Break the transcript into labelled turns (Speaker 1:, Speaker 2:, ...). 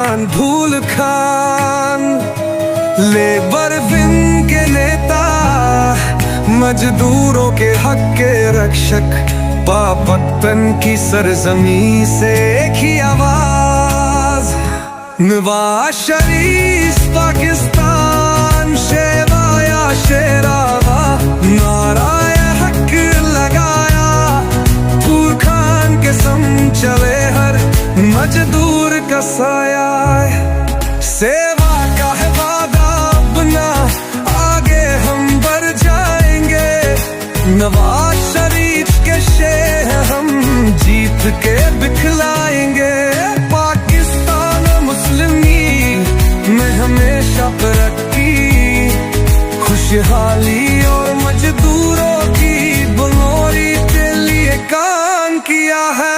Speaker 1: भूल Khan labour wing के नेता, मजदूरों के हक के रक्षक, पाकपत्तन की सरजमी से एक ही आवाज। नवाज शरीफ पाकिस्तान शेवा या शेरावा, नाराए हक लगाया, पूर खान के सम चले हर मजदूर का साया। सेवा का है वादा अपना, आगे हम बढ़ जाएंगे, नवाज शरीफ के शेर हम जीत के दिखलाएंगे। पाकिस्तान मुस्लिमी में हमेशा तरक्की, खुशहाली और मजदूरों की बंगोरी के लिए काम किया है।